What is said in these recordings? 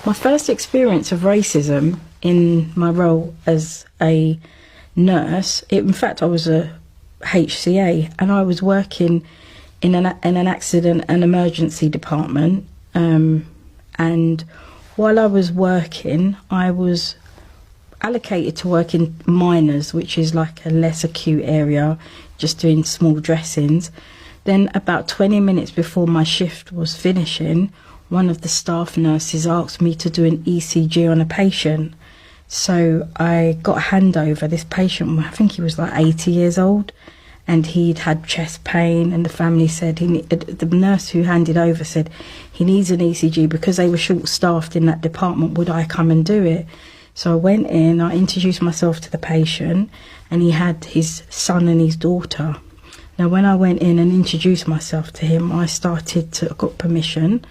My first experience of racism in my role as a nurse, in fact I was a HCA and I was working in an accident and emergency department, and while I was working I was allocated to work in minors, which is like a less acute area, just doing small dressings. Then about 20 minutes before my shift was finishing, one of the staff nurses asked me to do an ECG on a patient. So I got a handover. This patient, I think he was like 80 years old, and he'd had chest pain, and the family said, the nurse who handed over said he needs an ECG. Because they were short-staffed in that department, would I come and do it? So I went in, I introduced myself to the patient, and he had his son and his daughter. Now when I went in and introduced myself to him, I got permission,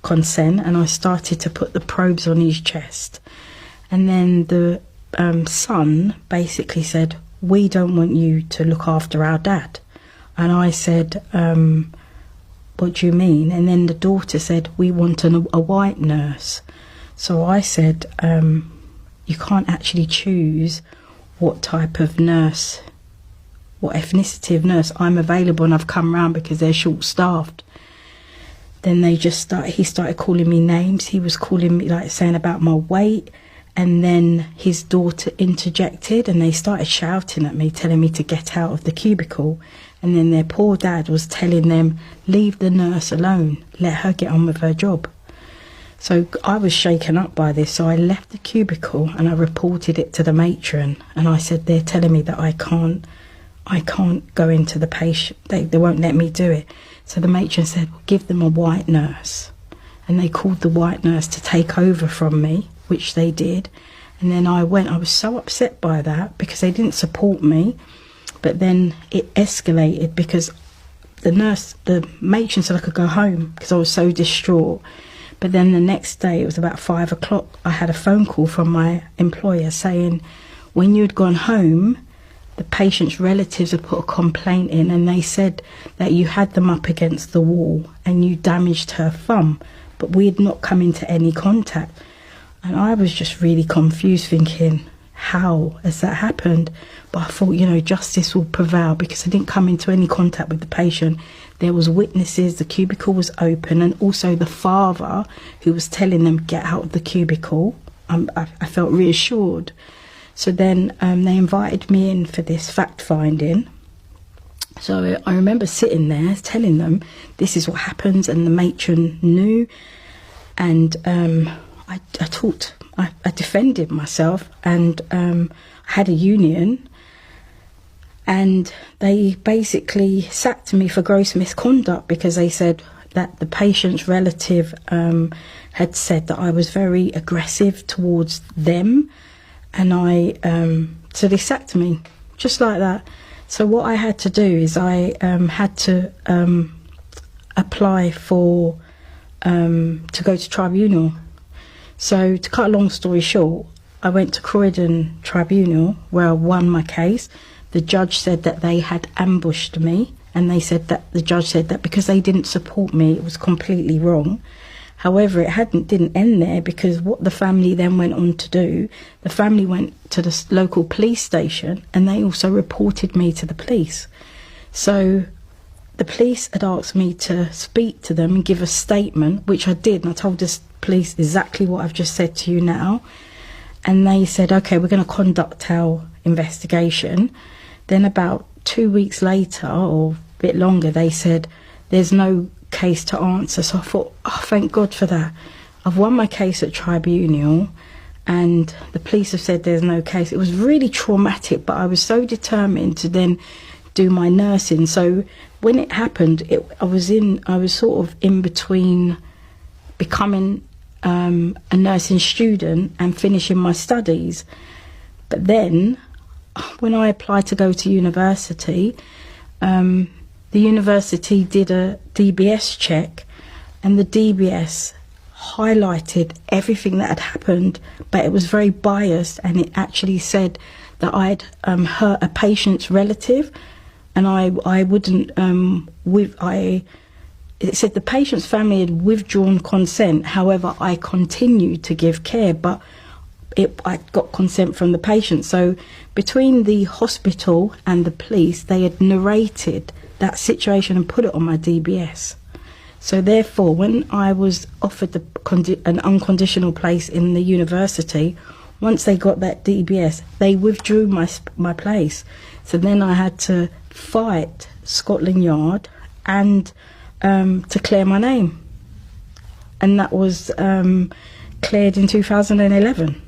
consent, and I started to put the probes on his chest. And then the son basically said, "We don't want you to look after our dad." And I said, "What do you mean?" And then the daughter said, "We want a white nurse." So I said, "You can't actually choose what type of nurse, what ethnicity of nurse. I'm available and I've come round because they're short-staffed." Then he started calling me names. He was calling me, like, saying about my weight. And then his daughter interjected and they started shouting at me, telling me to get out of the cubicle. And then their poor dad was telling them, "Leave the nurse alone, let her get on with her job." So I was shaken up by this, so I left the cubicle and I reported it to the matron. And I said, "They're telling me that I can't go into the patient, they won't let me do it." So the matron said, "Well, give them a white nurse." And they called the white nurse to take over from me, which they did. And then I was so upset by that because they didn't support me. But then it escalated because the matron said I could go home because I was so distraught. But then the next day, it was about 5 o'clock, I had a phone call from my employer saying, when you'd gone home, the patient's relatives had put a complaint in and they said that you had them up against the wall and you damaged her thumb, but we had not come into any contact. And I was just really confused, thinking, how has that happened? But I thought, justice will prevail because I didn't come into any contact with the patient. There was witnesses, the cubicle was open, and also the father who was telling them get out of the cubicle. I felt reassured. So then they invited me in for this fact-finding. So I remember sitting there telling them this is what happens, and the matron knew. And I defended myself, and I had a union, and they basically sacked me for gross misconduct because they said that the patient's relative had said that I was very aggressive towards them, and so they sacked me just like that. So what I had to do is I had to apply for to go to tribunal. So to cut a long story short, I went to Croydon Tribunal where I won my case. The judge said that they had ambushed me, and the judge said that because they didn't support me, it was completely wrong. However, it didn't end there, because what the family then went on to do, the family went to the local police station and they also reported me to the police. So the police had asked me to speak to them and give a statement, which I did, and I told the police exactly what I've just said to you now. And they said, okay, we're going to conduct our investigation. Then about 2 weeks later, or a bit longer, they said, there's no case to answer. So I thought, oh, thank God for that. I've won my case at tribunal, and the police have said there's no case. It was really traumatic, but I was so determined to then do my nursing. So when it happened, I was sort of in between becoming a nursing student and finishing my studies. But then when I applied to go to university, the university did a DBS check, and the DBS highlighted everything that had happened, but it was very biased, and it actually said that I'd hurt a patient's relative, and I it said the patient's family had withdrawn consent. However, I continued to give care, but I got consent from the patient. So between the hospital and the police, they had narrated that situation and put it on my DBS. So therefore, when I was offered an unconditional place in the university, once they got that DBS, they withdrew my place. So then I had to fight Scotland Yard and to clear my name. And that was cleared in 2011.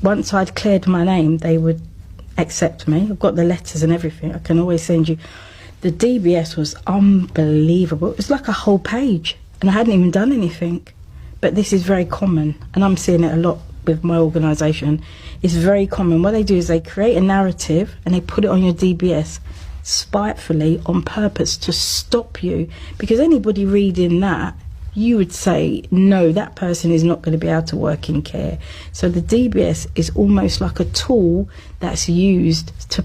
Once I'd cleared my name, they would accept me. I've got the letters and everything. I can always send you. The DBS was unbelievable. It was like a whole page, and I hadn't even done anything. But this is very common, and I'm seeing it a lot with my organisation. It's very common. What they do is they create a narrative and they put it on your DBS spitefully, on purpose, to stop you. Because anybody reading that, you would say, no, that person is not going to be able to work in care. So the DBS is almost like a tool that's used to